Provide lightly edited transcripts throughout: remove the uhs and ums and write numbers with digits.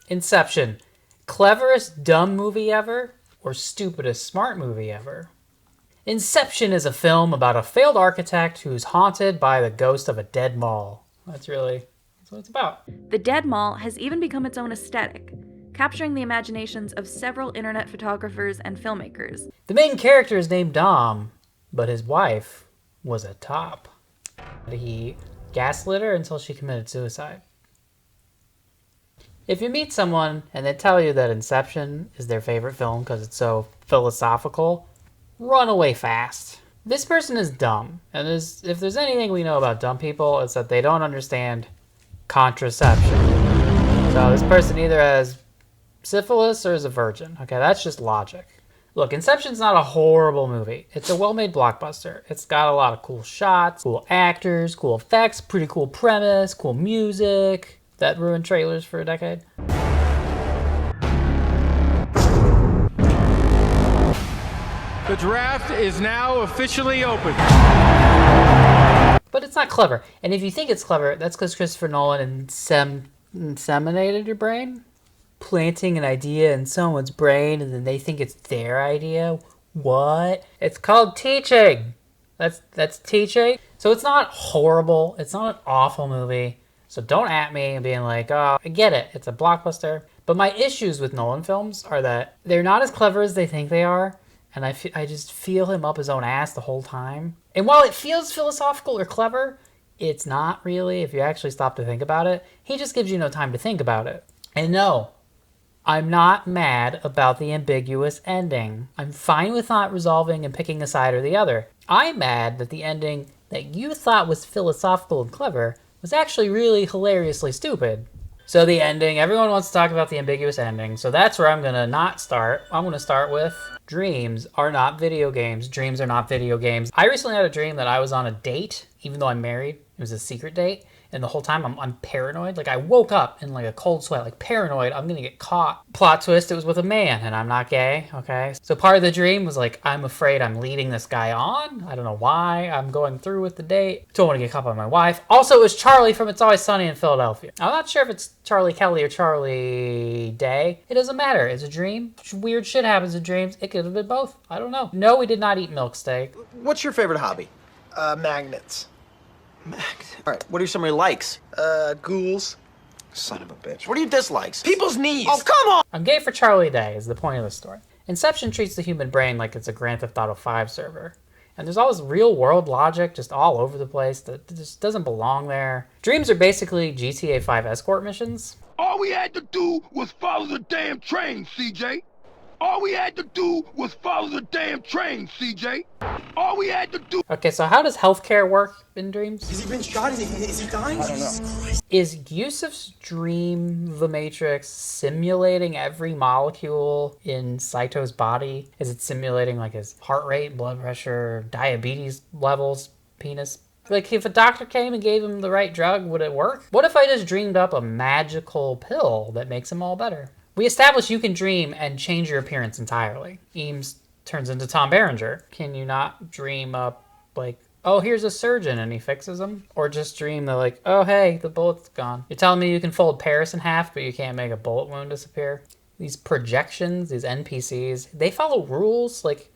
Inception. Cleverest dumb movie ever or stupidest smart movie ever? Inception is a film about a failed architect who's haunted by the ghost of a dead mall. That's what it's about. The dead mall has even become its own aesthetic, capturing the imaginations of several internet photographers and filmmakers. The main character is named Dom, but his wife was a top. He gaslit her until she committed suicide. If you meet someone and they tell you that Inception is their favorite film because it's so philosophical, run away fast. This person is dumb, and if there's anything we know about dumb people, it's that they don't understand contraception. So this person either has syphilis or is a virgin. Okay, that's just logic. Look, Inception's not a horrible movie. It's a well-made blockbuster. It's got a lot of cool shots, cool actors, cool effects, pretty cool premise, cool music. That ruined trailers for a decade. The draft is now officially open. But it's not clever. And if you think it's clever, that's because Christopher Nolan inseminated your brain. Planting an idea in someone's brain and then they think it's their idea. What? It's called teaching. That's teaching. So it's not horrible. It's not an awful movie. So don't at me and being like, oh, I get it. It's a blockbuster. But my issues with Nolan films are that they're not as clever as they think they are. And I just feel him up his own ass the whole time. And while it feels philosophical or clever, it's not really if you actually stop to think about it. He just gives you no time to think about it. And no, I'm not mad about the ambiguous ending. I'm fine with not resolving and picking a side or the other. I'm mad that the ending that you thought was philosophical and clever was actually really hilariously stupid. So the ending, everyone wants to talk about the ambiguous ending, so that's where I'm gonna not start. I'm gonna start with dreams are not video games. Dreams are not video games. I recently had a dream that I was on a date, even though I'm married. It was a secret date. And the whole time I'm paranoid. Like I woke up in like a cold sweat, like paranoid, I'm gonna get caught. Plot twist, it was with a man and I'm not gay, okay? So part of the dream was like, I'm afraid I'm leading this guy on. I don't know why. I'm going through with the date. Don't want to get caught by my wife. Also, it was Charlie from It's Always Sunny in Philadelphia. I'm not sure if it's Charlie Kelly or Charlie Day. It doesn't matter. It's a dream. Weird shit happens in dreams. It could have been both. I don't know. No, we did not eat milk steak. What's your favorite hobby? Magnets. All right, what are some of your likes? Ghouls. Son of a bitch. What are your dislikes? People's knees. Oh, come on! I'm gay for Charlie Day is the point of the story. Inception treats the human brain like it's a Grand Theft Auto 5 server. And there's all this real world logic just all over the place that just doesn't belong there. Dreams are basically GTA 5 escort missions. All we had to do was follow the damn train, CJ. All we had to do was follow the damn train, CJ. All we had to do... Okay, so how does healthcare work in dreams? Has he been shot? Is he dying? I don't know. Is Yusuf's dream the Matrix simulating every molecule in Saito's body? Is it simulating like his heart rate, blood pressure, diabetes levels, penis? Like if a doctor came and gave him the right drug, would it work? What if I just dreamed up a magical pill that makes him all better? We established you can dream and change your appearance entirely. Eames turns into Tom Berenger. Can you not dream up, like, oh, here's a surgeon and he fixes him? Or just dream that, like, oh, hey, the bullet's gone. You're telling me you can fold Paris in half, but you can't make a bullet wound disappear? These projections, these NPCs, they follow rules. Like,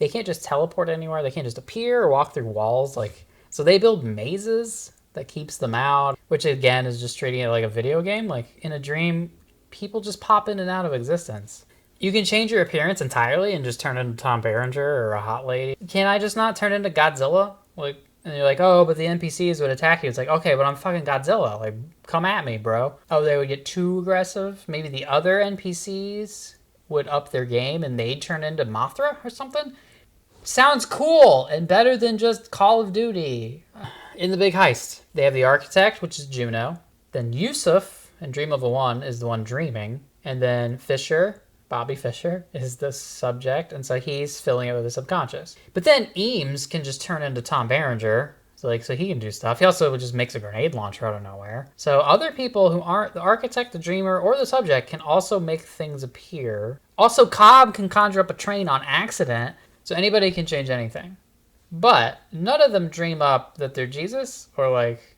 they can't just teleport anywhere. They can't just appear or walk through walls. Like, so they build mazes that keeps them out, which, again, is just treating it like a video game. Like, in a dream, people just pop in and out of existence. You can change your appearance entirely and just turn into Tom Berenger or a hot lady. Can I just not turn into Godzilla? Like, and you're like, oh, but the NPCs would attack you. It's like, okay, but I'm fucking Godzilla. Like, come at me, bro. Oh, they would get too aggressive? Maybe the other NPCs would up their game and they'd turn into Mothra or something? Sounds cool and better than just Call of Duty. In The Big Heist, they have the architect, which is Juno. Then Yusuf and Dream of a One is the one dreaming. And then Fisher, Bobby Fischer, is the subject. And so he's filling it with the subconscious. But then Eames can just turn into Tom Berenger. So he can do stuff. He also just makes a grenade launcher out of nowhere. So other people who aren't the architect, the dreamer, or the subject can also make things appear. Also, Cobb can conjure up a train on accident. So anybody can change anything. But none of them dream up that they're Jesus or like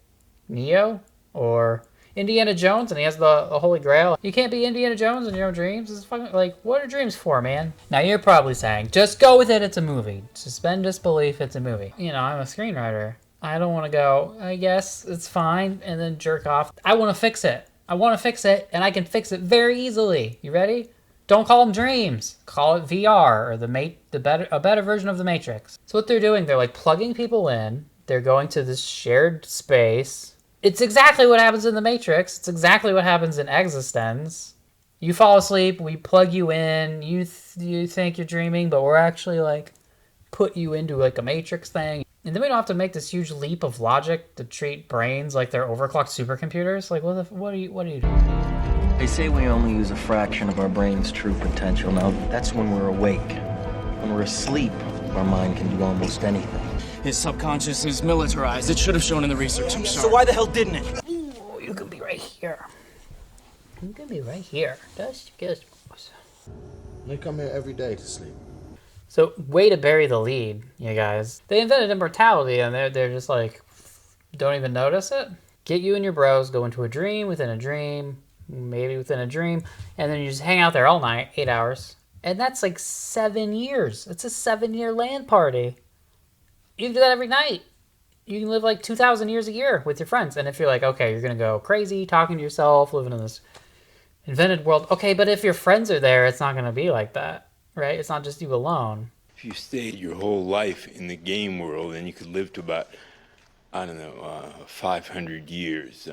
Neo or Indiana Jones and he has the Holy Grail. You can't be Indiana Jones in your own dreams. It's fucking, like, what are dreams for, man? Now you're probably saying, just go with it, it's a movie. Suspend disbelief, it's a movie. You know, I'm a screenwriter. I don't want to go, I guess it's fine, and then jerk off. I want to fix it. I want to fix it, and I can fix it very easily. You ready? Don't call them dreams. Call it VR, or a better version of the Matrix. So what they're doing, they're like plugging people in. They're going to this shared space. It's exactly what happens in the Matrix. It's exactly what happens in eXistenZ. You fall asleep, we plug you in, you think you're dreaming, but we're actually like put you into like a Matrix thing. And then we don't have to make this huge leap of logic to treat brains like they're overclocked supercomputers. Like, what are you doing? They say we only use a fraction of our brain's true potential. Now, that's when we're awake. When we're asleep, our mind can do almost anything. His subconscious is militarized. It should have shown in the research. I'm sorry. So why the hell didn't it? Ooh, you can be right here. You can be right here. Just They come here every day to sleep. So, way to bury the lead, you guys. They invented immortality, and they're just like, don't even notice it? Get you and your bros, go into a dream within a dream, maybe within a dream, and then you just hang out there all night, 8 hours. And that's like 7 years. It's a 7-year LAN party. You can do that every night. You can live like 2,000 years a year with your friends. And if you're like, okay, you're going to go crazy, talking to yourself, living in this invented world. Okay, but if your friends are there, it's not going to be like that. Right? It's not just you alone. If you stayed your whole life in the game world, then you could live to about, 500 years.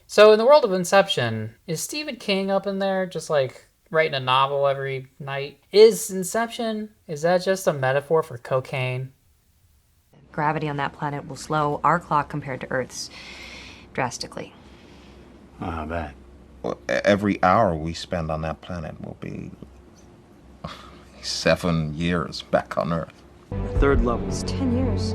So in the world of Inception, is Stephen King up in there just like writing a novel every night? Is Inception, is that just a metaphor for cocaine? Gravity on that planet will slow our clock compared to Earth's drastically. Oh, how bad? Well, every hour we spend on that planet will be 7 years back on Earth. Third level. It's 10 years.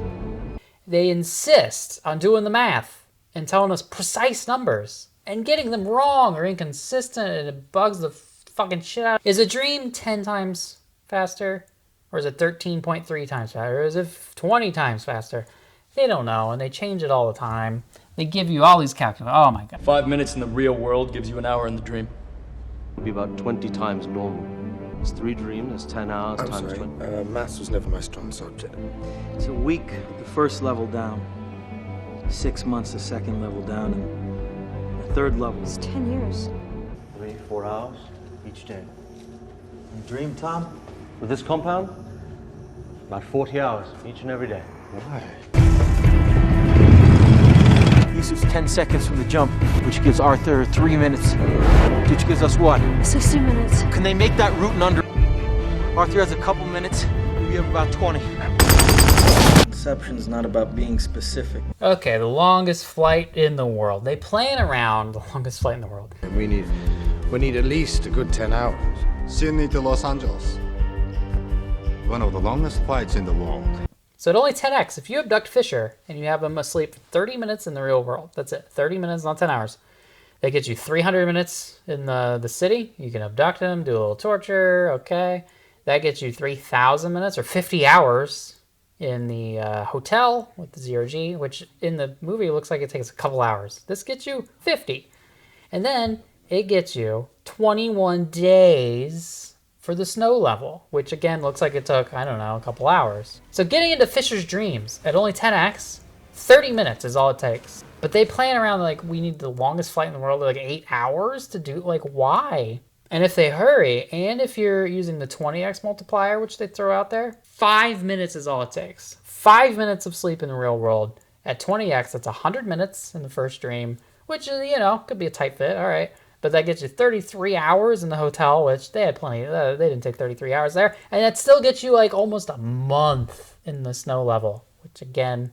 They insist on doing the math and telling us precise numbers and getting them wrong or inconsistent, and it bugs the fucking shit out. Is a dream 10 times faster? Or is it 13.3 times faster? Or is it 20 times faster? They don't know, and they change it all the time. They give you all these calculators. Oh my god. 5 minutes in the real world gives you an hour in the dream. Would be about 20 times normal. It's 3 dreams, that's 10 hours I'm times sorry, 20. maths was never my strong subject. It's a week, the first level down. 6 months, the second level down, and the third level. It's 10 years. 3-4 hours each day. And dream time with this compound, about 40 hours each and every day. Why? Uses 10 seconds from the jump, which gives Arthur 3 minutes, which gives us what? 60 minutes. Can they make that route in under? Arthur has a couple minutes, we have about 20. Inception's not about being specific. Okay, the longest flight in the world. They plan around the longest flight in the world. We need at least a good 10 hours. Sydney to Los Angeles. One of the longest flights in the world. So at only 10x, if you abduct Fisher and you have him asleep for 30 minutes in the real world, that's it, 30 minutes, not 10 hours. That gets you 300 minutes in the city. You can abduct him, do a little torture, okay. That gets you 3,000 minutes or 50 hours in the hotel with the 0G, which in the movie looks like it takes a couple hours. This gets you 50. And then it gets you 21 days for the snow level, which again looks like it took, I don't know, a couple hours. So getting into Fisher's dreams at only 10x, 30 minutes is all it takes. But they plan around like, we need the longest flight in the world, like 8 hours to do, like why? And if they hurry, and if you're using the 20x multiplier, which they throw out there, 5 minutes is all it takes. 5 minutes of sleep in the real world. At 20x, that's 100 minutes in the first dream, which is, you know, could be a tight fit, all right. But that gets you 33 hours in the hotel, which they had plenty. They didn't take 33 hours there. And that still gets you like almost a month in the snow level, which again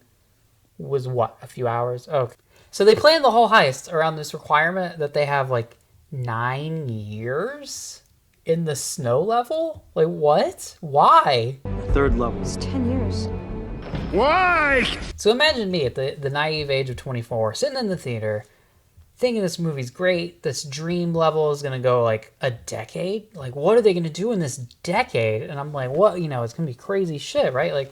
was what, a few hours? Okay. So they planned the whole heist around this requirement that they have like 9 years in the snow level? Like what? Why? The third level. It's 10 years. Why? So imagine me at the naive age of 24, sitting in the theater, thinking this movie's great, this dream level is gonna go like a decade. Like, what are they gonna do in this decade? And I'm like, what? You know, it's gonna be crazy shit, right? Like,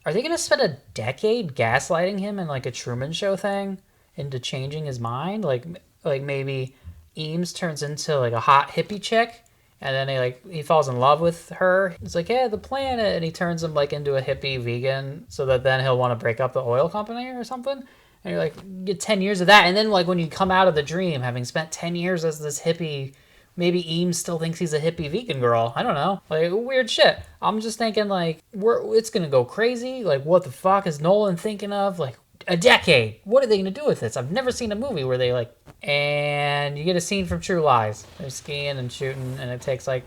are they gonna spend a decade gaslighting him in like a Truman Show thing into changing his mind? Like, like maybe Eames turns into like a hot hippie chick, and then he falls in love with her. It's like, yeah, the planet, and he turns him like into a hippie vegan, so that then he'll want to break up the oil company or something. And you're like, you get 10 years of that, and then like when you come out of the dream, having spent 10 years as this hippie, maybe Eames still thinks he's a hippie vegan girl. I don't know, like weird shit. I'm just thinking like it's gonna go crazy. Like what the fuck is Nolan thinking of? Like a decade. What are they gonna do with this? I've never seen a movie where they like. And you get a scene from True Lies. They're skiing and shooting, and it takes like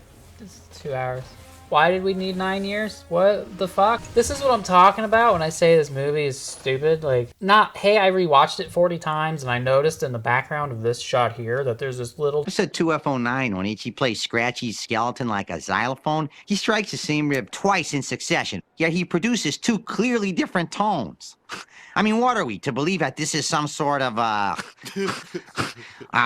2 hours. Why did we need 9 years? What the fuck? This is what I'm talking about when I say this movie is stupid. Like, not, hey, I rewatched it 40 times and I noticed in the background of this shot here that there's this little... It's a 2F09 on each. He plays Scratchy's skeleton like a xylophone. He strikes the same rib twice in succession, yet he produces two clearly different tones. I mean, what are we, to believe that this is some sort of,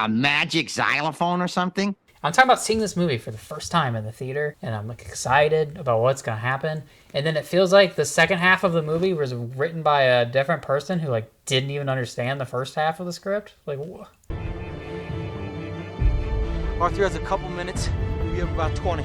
magic xylophone or something? I'm talking about seeing this movie for the first time in the theater, and I'm like excited about what's gonna happen. And then it feels like the second half of the movie was written by a different person who like didn't even understand the first half of the script. Like, Arthur has a couple minutes. We have about 20.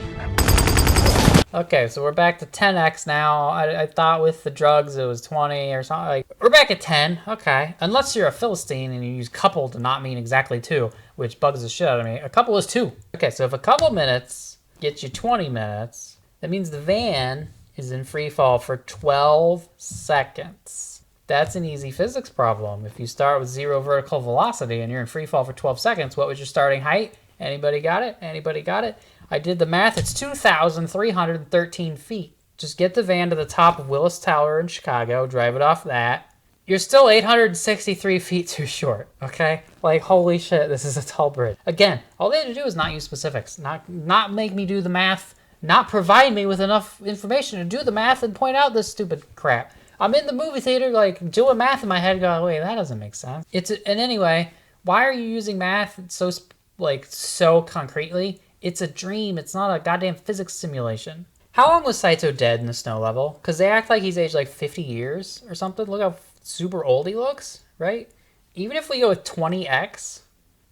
Okay, so we're back to 10x now. I thought with the drugs it was 20 or something. Like, we're back at 10. Okay, unless you're a Philistine and you use couple to not mean exactly 2, which bugs the shit out of me. A couple is 2. Okay, so if a couple minutes gets you 20 minutes, that means the van is in free fall for 12 seconds. That's an easy physics problem. If you start with 0 vertical velocity and you're in free fall for 12 seconds, what was your starting height? Anybody got it? Anybody got it? I did the math. It's 2,313 feet. Just get the van to the top of Willis Tower in Chicago, drive it off that. You're still 863 feet too short, okay? Like, holy shit, this is a tall bridge. Again, all they had to do is not use specifics, not make me do the math, not provide me with enough information to do the math and point out this stupid crap. I'm in the movie theater, like, doing math in my head, going, wait, that doesn't make sense. And anyway, why are you using math so concretely? It's a dream. It's not a goddamn physics simulation. How long was Saito dead in the snow level? Because they act like he's aged like 50 years or something. Look how super old he looks, right? Even if we go with 20x,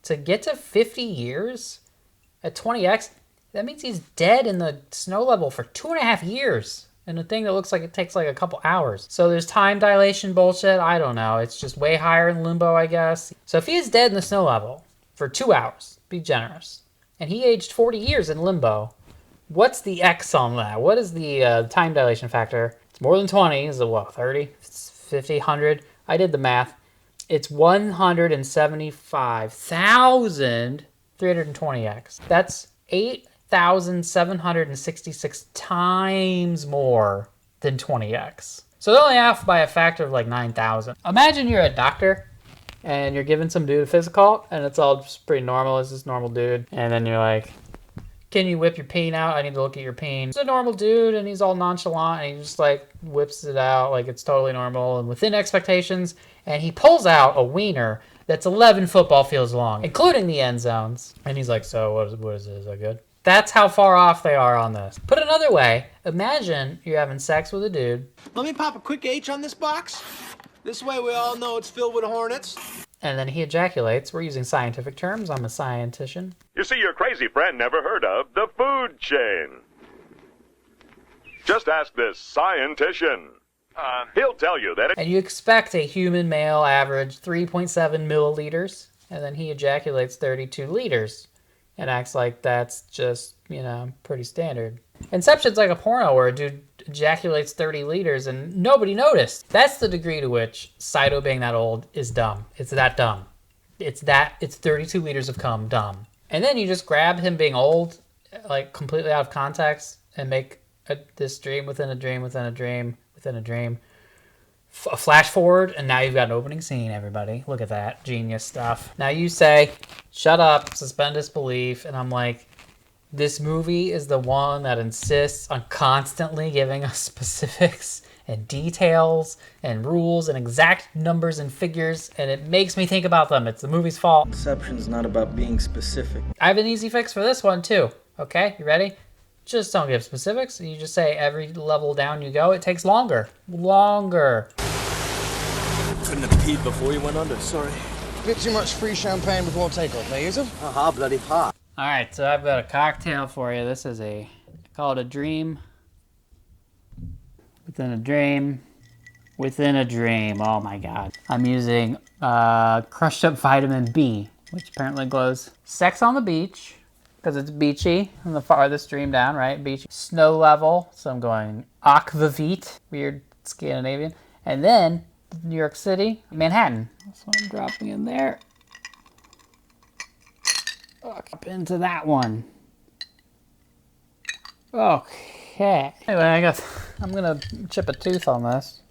to get to 50 years at 20x, that means he's dead in the snow level for 2.5 years. And a thing that looks like it takes like a couple hours. So there's time dilation bullshit. I don't know. It's just way higher in limbo, I guess. So if he's dead in the snow level for 2 hours, be generous. And he aged 40 years in limbo. What's the X on that? What is the time dilation factor? It's more than 20. Is it what, 30? 50, 100? I did the math. It's 175,320x. That's 8,766 times more than 20x. So they're only off by a factor of like 9,000. Imagine you're a doctor and you're giving some dude a physical, and it's all just pretty normal. It's this normal dude. And then you're like, can you whip your peen out? I need to look at your peen. It's a normal dude, and he's all nonchalant, and he just like whips it out like it's totally normal and within expectations. And he pulls out a wiener that's 11 football fields long, including the end zones. And he's like, so what is it? Is that good? That's how far off they are on this. Put another way, imagine you're having sex with a dude. Let me pop a quick H on this box. This way we all know it's filled with hornets. And then he ejaculates. We're using scientific terms. I'm a scientician. You see, your crazy friend never heard of the food chain. Just ask this scientician. He'll tell you that... And you expect a human male average 3.7 milliliters, and then he ejaculates 32 liters and acts like that's just, pretty standard. Inception's like a porno where a dude ejaculates 30 liters and nobody noticed. That's the degree to which Saito being that old is dumb. It's that dumb. It's 32 liters of cum dumb. And then you just grab him being old, like completely out of context, and make this dream within a dream within a dream within a dream. A flash forward, and now you've got an opening scene, everybody. Look at that. Genius stuff. Now you say, shut up, suspend disbelief, and I'm like, this movie is the one that insists on constantly giving us specifics and details and rules and exact numbers and figures, and it makes me think about them. It's the movie's fault. Inception's not about being specific. I have an easy fix for this one, too. Okay, you ready? Just don't give specifics. You just say every level down you go, it takes longer. Longer. Couldn't have peed before you went under, sorry. Bit too much free champagne before takeoff, eh, Yusuf? Aha, bloody hot. All right, so I've got a cocktail for you. This is I call it a dream within a dream within a dream. Oh my God. I'm using crushed up vitamin B, which apparently glows. Sex on the beach, because it's beachy on the farthest dream down, right? Beachy. Snow level, so I'm going aquavit, weird Scandinavian. And then New York City, Manhattan. So I'm dropping in there. Up into that one. Okay. Anyway, I guess I'm gonna chip a tooth on this.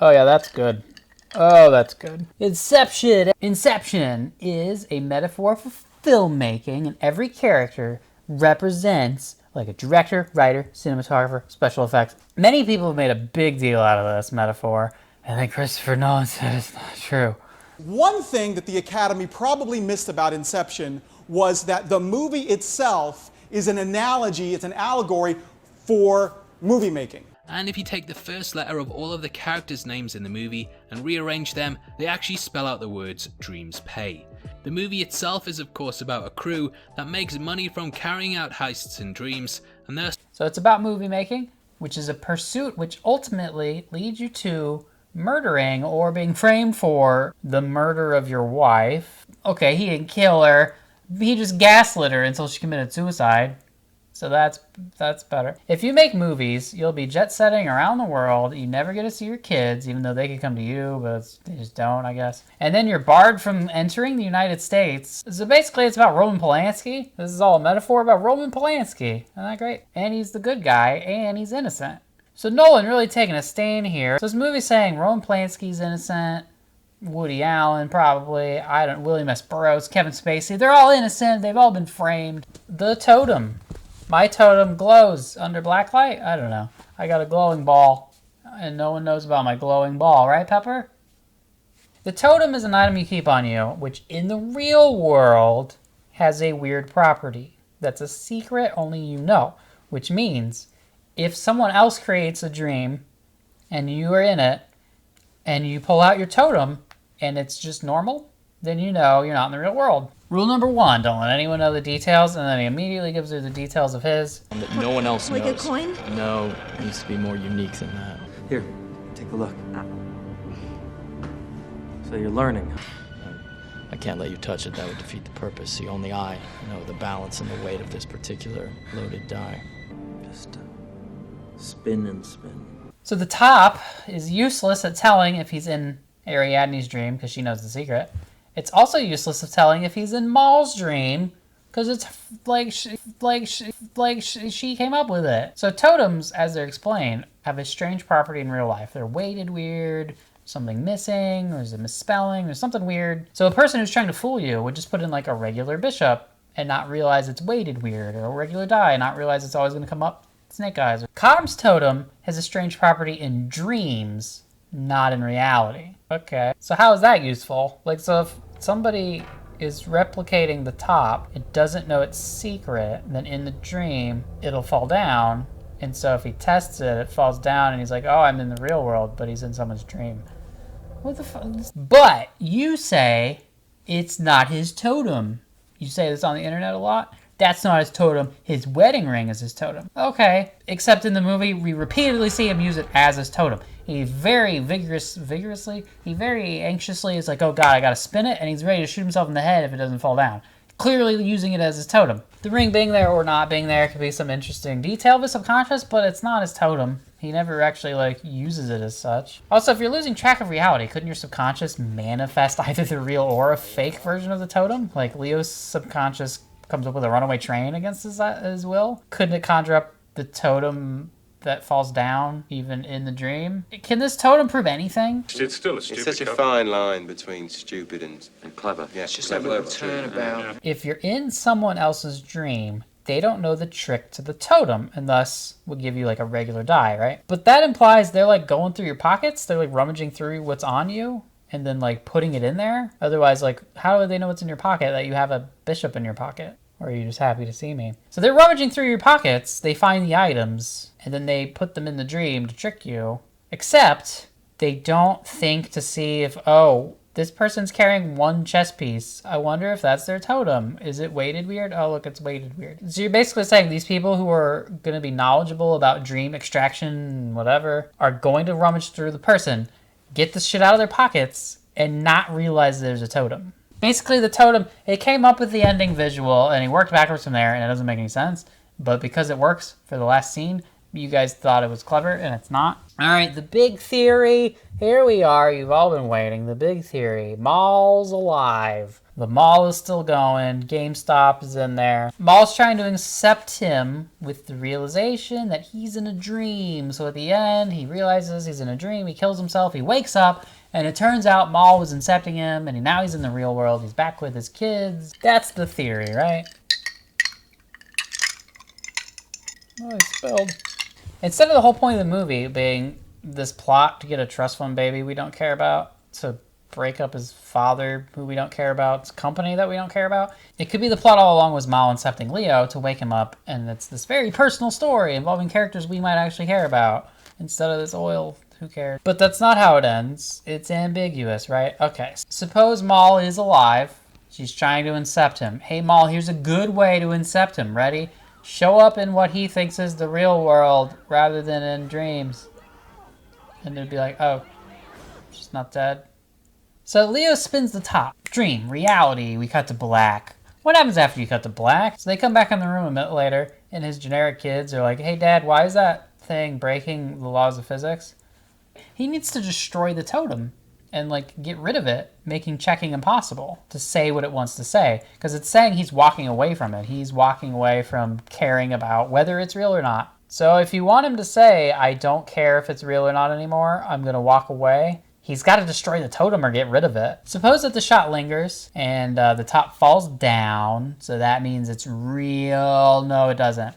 Oh yeah, that's good. Oh, that's good. Inception! Inception is a metaphor for filmmaking, and every character represents like a director, writer, cinematographer, special effects. Many people have made a big deal out of this metaphor, and then Christopher Nolan said it's not true. One thing that the Academy probably missed about Inception was that the movie itself is an analogy, it's an allegory for movie making. And if you take the first letter of all of the characters' names in the movie and rearrange them, they actually spell out the words dreams pay. The movie itself is of course about a crew that makes money from carrying out heists in dreams, and thus... So it's about movie making, which is a pursuit which ultimately leads you to murdering or being framed for the murder of your wife. Okay, he didn't kill her, he just gaslit her until she committed suicide. So that's better. If you make movies, you'll be jet-setting around the world. You never get to see your kids, even though they could come to you, but they just don't, I guess. And then you're barred from entering the United States. So basically, it's about Roman Polanski. This is all a metaphor about Roman Polanski. Isn't that great? And he's the good guy, and he's innocent. So Nolan really taking a stand here. So this movie's saying Roman Polanski's innocent, Woody Allen probably, William S. Burroughs, Kevin Spacey. They're all innocent. They've all been framed. The totem. My totem glows under blacklight? I don't know. I got a glowing ball, and no one knows about my glowing ball, right, Pepper? The totem is an item you keep on you, which in the real world has a weird property. That's a secret only you know, which means if someone else creates a dream and you are in it, and you pull out your totem and it's just normal, then you know you're not in the real world. Rule number 1, don't let anyone know the details, and then he immediately gives her the details of his. That no one else knows. Like a coin? No, it needs to be more unique than that. Here, take a look. So you're learning. I can't let you touch it. That would defeat the purpose. See, only I know the balance and the weight of this particular loaded die. Just spin and spin. So the top is useless at telling if he's in Ariadne's dream, because she knows the secret. It's also useless of telling if he's in Maul's dream, because it's she came up with it. So totems, as they're explained, have a strange property in real life. They're weighted weird, something missing, or there's a misspelling, there's something weird. So a person who's trying to fool you would just put in like a regular bishop and not realize it's weighted weird, or a regular die and not realize it's always going to come up snake eyes. Cottam's totem has a strange property in dreams, not in reality. Okay, so how is that useful? Like, so if somebody is replicating the top, it doesn't know it's secret, then in the dream, it'll fall down. And so if he tests it, it falls down and he's like, oh, I'm in the real world, but he's in someone's dream. What the fuck? But you say it's not his totem. You say this on the internet a lot. That's not his totem. His wedding ring is his totem. Okay, except in the movie, we repeatedly see him use it as his totem. He very he very anxiously is like, oh God, I gotta spin it, and he's ready to shoot himself in the head if it doesn't fall down. Clearly using it as his totem. The ring being there or not being there could be some interesting detail of his subconscious, but it's not his totem. He never actually like uses it as such. Also, if you're losing track of reality, couldn't your subconscious manifest either the real or a fake version of the totem? Like Leo's subconscious comes up with a runaway train against his will? Couldn't it conjure up the totem that falls down even in the dream? Can this totem prove anything? It's still a stupid. It's such a fine line between stupid and clever. Yeah, It's just a little turnabout. If you're in someone else's dream, they don't know the trick to the totem, and thus will give you like a regular die, right? But that implies they're like going through your pockets, they're like rummaging through what's on you, and then like putting it in there. Otherwise, like, how do they know what's in your pocket that you have a bishop in your pocket? Or are you just happy to see me? So they're rummaging through your pockets, they find the items, and then they put them in the dream to trick you. Except They don't think to see if, oh, this person's carrying one chess piece. I wonder if that's their totem. Is it weighted weird? Oh, look, it's weighted weird. So you're basically saying these people who are going to be knowledgeable about dream extraction, whatever, are going to rummage through the person, get the shit out of their pockets, and not realize there's a totem. Basically, the totem, it came up with the ending visual, and he worked backwards from there, and it doesn't make any sense. But because it works for the last scene, you guys thought it was clever, and it's not. All right, the big theory. Here we are. You've all been waiting. The big theory. Maul's alive. The mall is still going. GameStop is in there. Maul's trying to incept him with the realization that he's in a dream. So at the end, he realizes he's in a dream. He kills himself. He wakes up. And it turns out Maul was incepting him. And now he's in the real world. He's back with his kids. That's the theory, right? Oh, I spilled. Instead of the whole point of the movie being this plot to get a trust fund baby we don't care about, to break up his father who we don't care about, his company that we don't care about, it could be the plot all along was Mal incepting Leo to wake him up, and it's this very personal story involving characters we might actually care about, instead of this oil, who cares? But that's not how it ends. It's ambiguous, right? Okay, suppose Mal is alive. She's trying to incept him. Hey Mal, here's a good way to incept him. Ready? Show up in what he thinks is the real world rather than in dreams. And it'd be like, oh, she's not dead. So Leo spins the top. Dream, reality, we cut to black. What happens after you cut to black? So they come back in the room a minute later, and his generic kids are like, hey Dad, why is that thing breaking the laws of physics? He needs to destroy the totem and like get rid of it, making checking impossible to say what it wants to say. Because it's saying he's walking away from it. He's walking away from caring about whether it's real or not. So if you want him to say, I don't care if it's real or not anymore, I'm going to walk away, he's got to destroy the totem or get rid of it. Suppose that the shot lingers and the top falls down. So that means it's real. No, it doesn't.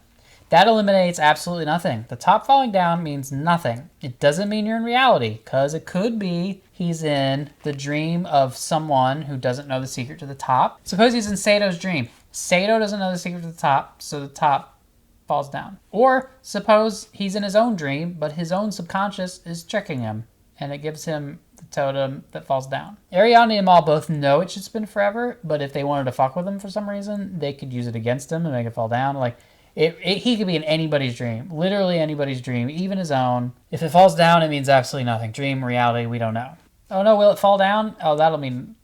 That eliminates absolutely nothing. The top falling down means nothing. It doesn't mean you're in reality, because it could be he's in the dream of someone who doesn't know the secret to the top. Suppose he's in Sato's dream. Sato doesn't know the secret to the top, so the top falls down. Or suppose he's in his own dream, but his own subconscious is tricking him, and it gives him the totem that falls down. Ariadne and Maul both know it should spin forever, but if they wanted to fuck with him for some reason, they could use it against him and make it fall down. Like, he could be in anybody's dream, literally anybody's dream, even his own. If it falls down, it means absolutely nothing. Dream, reality, we don't know. Oh no, will it fall down? Oh, that'll mean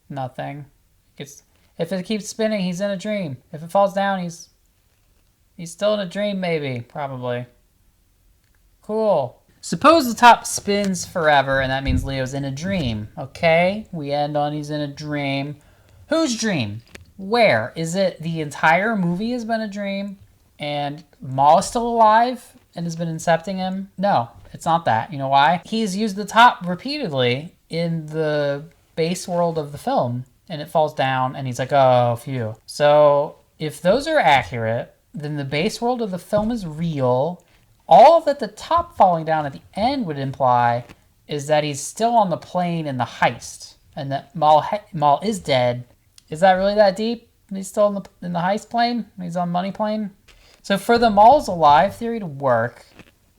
nothing. If it keeps spinning, he's in a dream. If it falls down, he's still in a dream, maybe, probably. Cool. Suppose the top spins forever, and that means Leo's in a dream. Okay, we end on he's in a dream. Whose dream? Where? Is it the entire movie has been a dream? And Maul is still alive and has been incepting him? No, it's not that. You know why? He's used the top repeatedly in the base world of the film, and it falls down, and he's like, oh, phew. So if those are accurate, then the base world of the film is real. All that the top falling down at the end would imply is that he's still on the plane in the heist, and that Maul is dead. Is that really that deep? He's still in the heist plane? He's on money plane? So for the Maul's alive theory to work,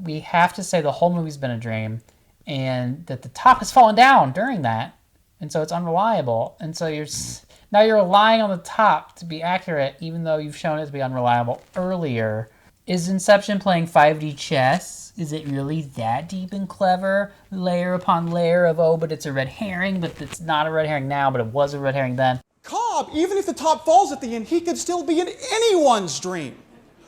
we have to say the whole movie's been a dream, and that the top has fallen down during that, and so it's unreliable. And so now you're relying on the top to be accurate, even though you've shown it to be unreliable earlier. Is Inception playing 5D chess? Is it really that deep and clever? Layer upon layer of, oh, but it's a red herring, but it's not a red herring now, but it was a red herring then. Cobb, even if the top falls at the end, he could still be in anyone's dream.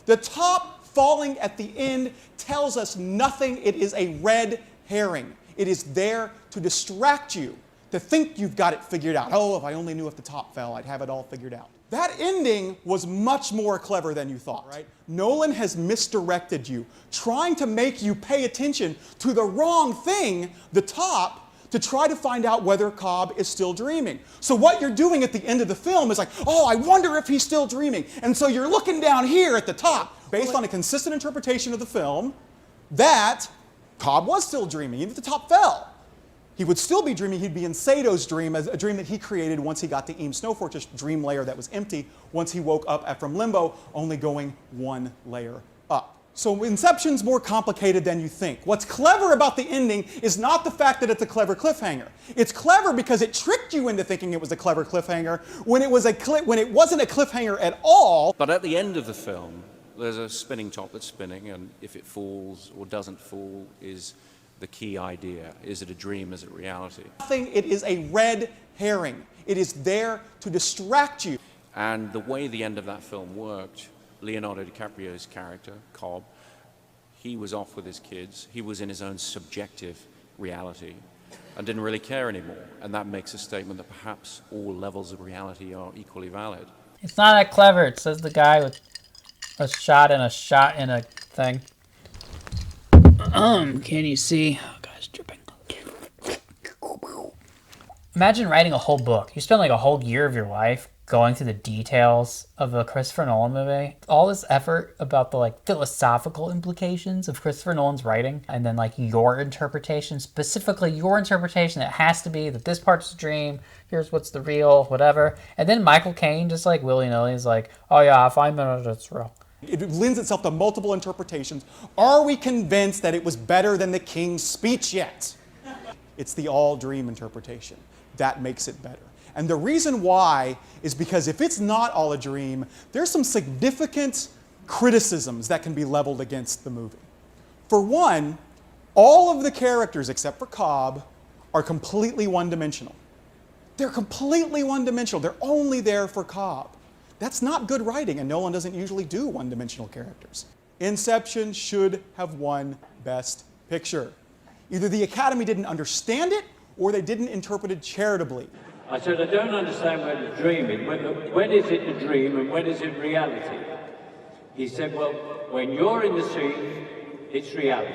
The top falling at the end tells us nothing. It is a red herring. It is there to distract you, to think you've got it figured out. Oh, if I only knew if the top fell, I'd have it all figured out. That ending was much more clever than you thought, right? Nolan has misdirected you, trying to make you pay attention to the wrong thing, the top, to try to find out whether Cobb is still dreaming. So what you're doing at the end of the film is like, oh, I wonder if he's still dreaming. And so you're looking down here at the top, based on a consistent interpretation of the film, that Cobb was still dreaming, even if the top fell. He would still be dreaming. He'd be in Sato's dream, a dream that he created once he got to Eames Snow Fortress dream layer that was empty, once he woke up from limbo, only going one layer up. So Inception's more complicated than you think. What's clever about the ending is not the fact that it's a clever cliffhanger. It's clever because it tricked you into thinking it was a clever cliffhanger when it wasn't a cliffhanger at all. But at the end of the film, there's a spinning top that's spinning, and if it falls or doesn't fall is the key idea. Is it a dream? Is it reality? It is a red herring. It is there to distract you. And the way the end of that film worked, Leonardo DiCaprio's character, Cobb, he was off with his kids. He was in his own subjective reality and didn't really care anymore. And that makes a statement that perhaps all levels of reality are equally valid. It's not that clever, it says the guy with a shot in a thing. Can you see? Oh, God, it's dripping. Imagine writing a whole book. You spend like a whole year of your life going through the details of a Christopher Nolan movie. All this effort about the like philosophical implications of Christopher Nolan's writing, and then like your interpretation, specifically your interpretation that has to be that this part's a dream, here's what's the real, whatever. And then Michael Caine just like willy-nilly is like, oh yeah, 5 minutes, it's real. It lends itself to multiple interpretations. Are we convinced that it was better than the King's Speech yet? It's the all dream interpretation. That makes it better. And the reason why is because if it's not all a dream, there's some significant criticisms that can be leveled against the movie. For one, all of the characters except for Cobb are completely one-dimensional. They're completely one-dimensional. They're only there for Cobb. That's not good writing, and Nolan doesn't usually do one-dimensional characters. Inception should have won Best Picture. Either the Academy didn't understand it, or they didn't interpret it charitably. I said, I don't understand when the dream is. When is it a dream and when is it reality? He said, well, when you're in the scene, it's reality.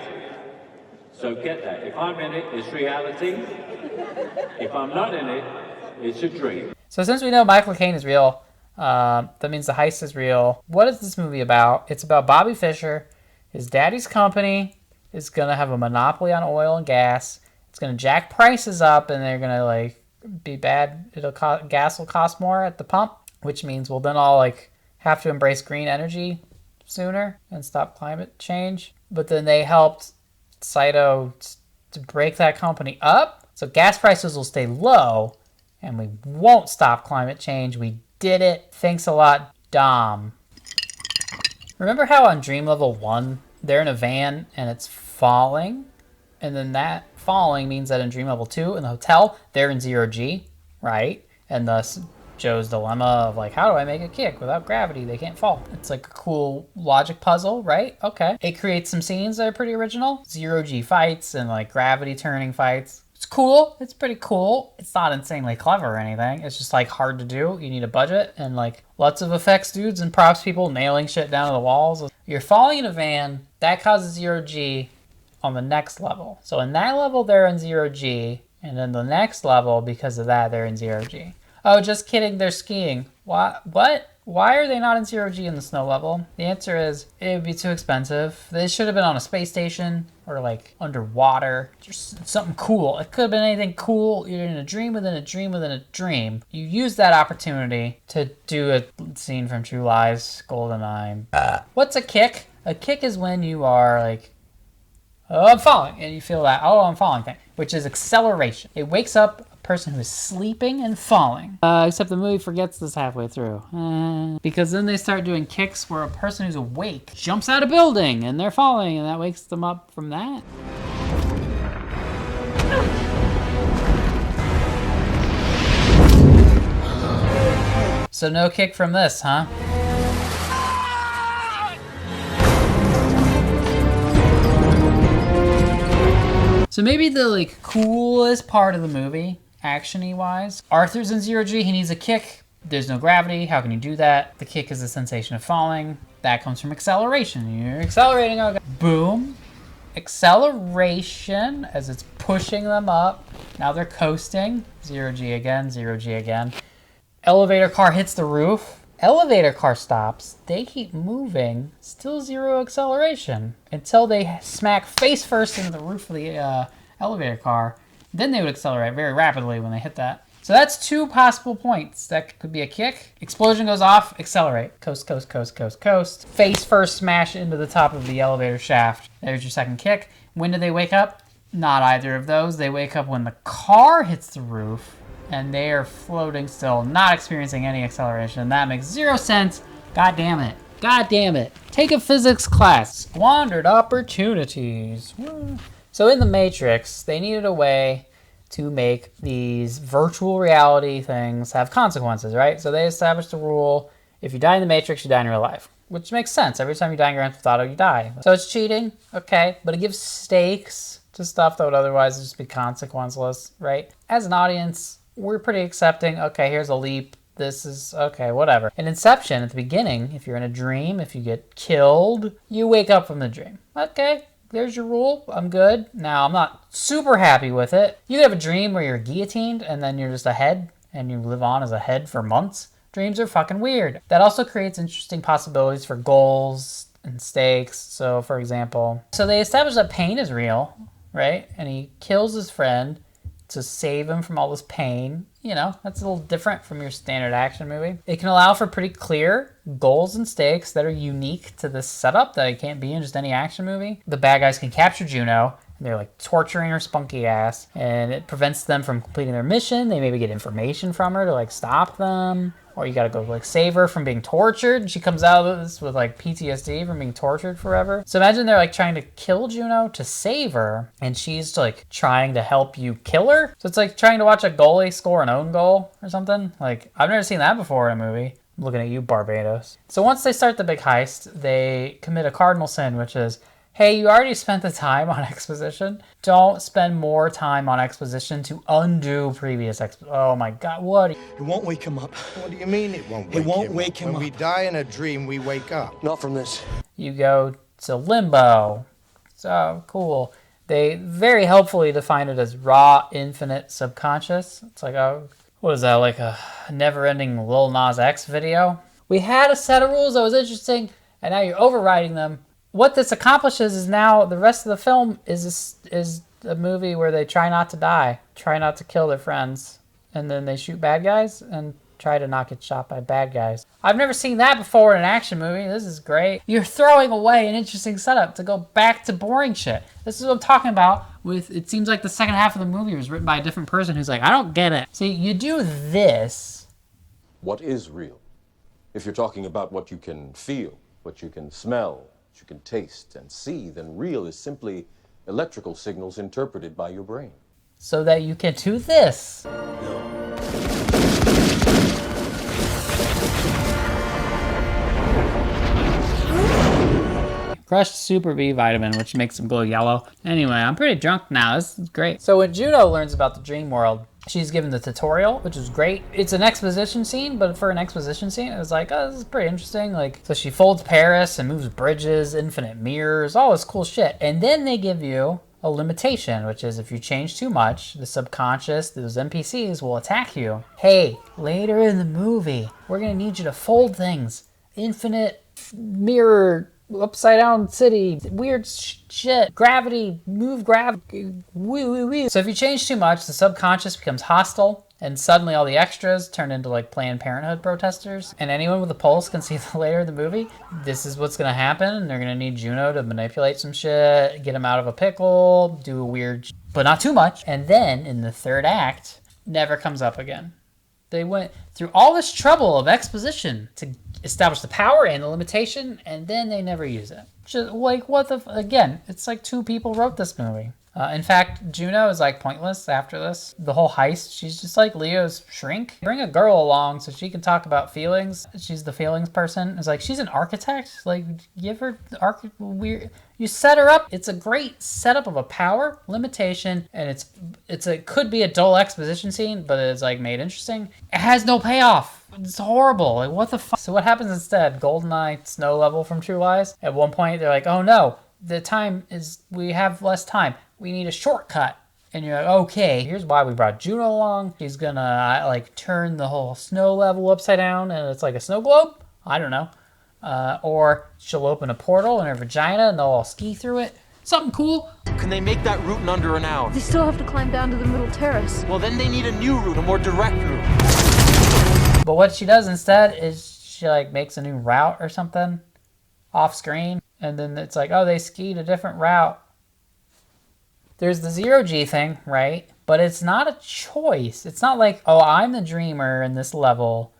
So get that. If I'm in it, it's reality. If I'm not in it, it's a dream. So since we know Michael Caine is real, that means the heist is real. What is this movie about? It's about Bobby Fischer. His daddy's company is going to have a monopoly on oil and gas. It's going to jack prices up, and they're going to like be bad. Gas will cost more at the pump, which means we'll then all like have to embrace green energy sooner and stop climate change. But then they helped Saito to break that company up, so gas prices will stay low, and we won't stop climate change. We did it. Thanks a lot, Dom. Remember how on Dream Level 1 they're in a van and it's falling, and then that falling means that in Dream Level 2 in the hotel they're in 0G, right? And thus Joe's dilemma of like, how do I make a kick without gravity? They can't fall. It's like a cool logic puzzle, right? Okay. It creates some scenes that are pretty original. 0G fights and like gravity turning fights. It's cool. It's pretty cool. It's not insanely clever or anything. It's just like hard to do. You need a budget and like lots of effects dudes and props people nailing shit down to the walls. You're falling in a van. That causes 0G on the next level. So in that level, they're in 0G. And then the next level, because of that, they're in 0G. Oh, just kidding. They're skiing. What? Why are they not in 0G in the snow level? The answer is it would be too expensive. They should have been on a space station or like underwater. Just something cool. It could have been anything cool. You're in a dream within a dream within a dream. You use that opportunity to do a scene from True Lies, GoldenEye. What's a kick? A kick is when you are like, oh, I'm falling. And you feel that, oh, I'm falling thing, which is acceleration. It wakes up a person who is sleeping and falling. Except the movie forgets this halfway through. Because then they start doing kicks where a person who's awake jumps out of a building and they're falling, and that wakes them up from that. So no kick from this, huh? So maybe the like coolest part of the movie, action-y wise, Arthur's in 0G, he needs a kick. There's no gravity, how can you do that? The kick is the sensation of falling. That comes from acceleration. You're accelerating, okay. Boom. Acceleration as it's pushing them up. Now they're coasting. 0G again, 0G again. Elevator car hits the roof. Elevator car stops, they keep moving, still 0 acceleration, until they smack face first into the roof of the elevator car. Then they would accelerate very rapidly when they hit that. So that's 2 possible points. That could be a kick. Explosion goes off, accelerate. Coast, coast, coast, coast, coast. Face first smash into the top of the elevator shaft. There's your second kick. When do they wake up? Not either of those. They wake up when the car hits the roof and they are floating still, not experiencing any acceleration. That makes 0 sense. God damn it. God damn it. Take a physics class. Squandered opportunities. So in the Matrix, they needed a way to make these virtual reality things have consequences, right? So they established a rule, if you die in the Matrix, you die in real life, which makes sense. Every time you die in Grand Theft Auto, you die. So it's cheating, okay, but it gives stakes to stuff that would otherwise just be consequenceless, right? As an audience, we're pretty accepting, okay, here's a leap, this is, okay, whatever. In Inception, at the beginning, if you're in a dream, if you get killed, you wake up from the dream. Okay, there's your rule. I'm good. Now, I'm not super happy with it. You have a dream where you're guillotined and then you're just a head and you live on as a head for months. Dreams are fucking weird. That also creates interesting possibilities for goals and stakes. So, for example, so they establish that pain is real, right? And he kills his friend to save him from all this pain. You know, that's a little different from your standard action movie. It can allow for pretty clear goals and stakes that are unique to this setup that it can't be in just any action movie. The bad guys can capture Juno, and they're like torturing her spunky ass, and it prevents them from completing their mission. They maybe get information from her to like stop them, or you gotta go like save her from being tortured, and she comes out of this with like PTSD from being tortured forever. So imagine they're like trying to kill Juno to save her, and she's like trying to help you kill her. So it's like trying to watch a goalie score an own goal or something. Like, I've never seen that before in a movie. I'm looking at you, Barbados. So once they start the big heist, they commit a cardinal sin, which is, hey, you already spent the time on exposition. Don't spend more time on exposition to undo previous Oh my God, what? It won't wake him up. What do you mean it won't wake It won't wake him up. When we die in a dream, we wake up. Not from this. You go to limbo. So cool. They very helpfully define it as raw, infinite, subconscious. It's like, oh, what is that, like a never-ending Lil Nas X video? We had a set of rules that was interesting, and now you're overriding them. What this accomplishes is now the rest of the film is a movie where they try not to die, try not to kill their friends, and then they shoot bad guys and try to not get shot by bad guys. I've never seen that before in an action movie. This is great. You're throwing away an interesting setup to go back to boring shit. This is what I'm talking about with, it seems like the second half of the movie was written by a different person who's like, I don't get it. See, you do this. What is real? If you're talking about what you can feel, what you can smell, what you can taste and see, then real is simply electrical signals interpreted by your brain. So that you can do this. Crushed Super B vitamin, which makes them glow yellow. Anyway, I'm pretty drunk now. This is great. So when Juno learns about the dream world, she's given the tutorial, which is great. It's an exposition scene, but for an exposition scene, it was like, oh, this is pretty interesting. Like, so she folds Paris and moves bridges, infinite mirrors, all this cool shit. And then they give you a limitation, which is if you change too much, the subconscious, those NPCs will attack you. Hey, later in the movie, we're gonna need you to fold things. Infinite mirror, upside down city, weird shit, gravity, move gravity, wee. So if you change too much, the subconscious becomes hostile, and suddenly all the extras turn into like Planned Parenthood protesters. And anyone with a pulse can see later in the movie, this is what's gonna happen, and they're gonna need Juno to manipulate some shit, get him out of a pickle, do a weird, but not too much. And then in the third act, never comes up again. They went through all this trouble of exposition to establish the power and the limitation, and then they never use it. Just like, what the again, it's like 2 people wrote this movie. In fact, Juno is like pointless after this. The whole heist, she's just like Leo's shrink. Bring a girl along so she can talk about feelings. She's the feelings person. It's like, she's an architect. Like, give her the weird. You set her up. It's a great setup of a power limitation, and it could be a dull exposition scene, but it's like made interesting. It has no payoff. It's horrible. Like, what the fuck? So what happens instead? GoldenEye snow level from True Lies. At one point, they're like, oh no, we have less time. We need a shortcut. And you're like, okay, here's why we brought Juno along. She's gonna like turn the whole snow level upside down and it's like a snow globe. I don't know. Or she'll open a portal in her vagina and they'll all ski through it. Something cool. Can they make that route in under an hour? They still have to climb down to the middle terrace. Well, then they need a new route, a more direct route. But what she does instead is she like makes a new route or something off screen. And then it's like, oh, they skied a different route. There's the zero-G thing, right? But it's not a choice. It's not like, oh, I'm the dreamer in this level,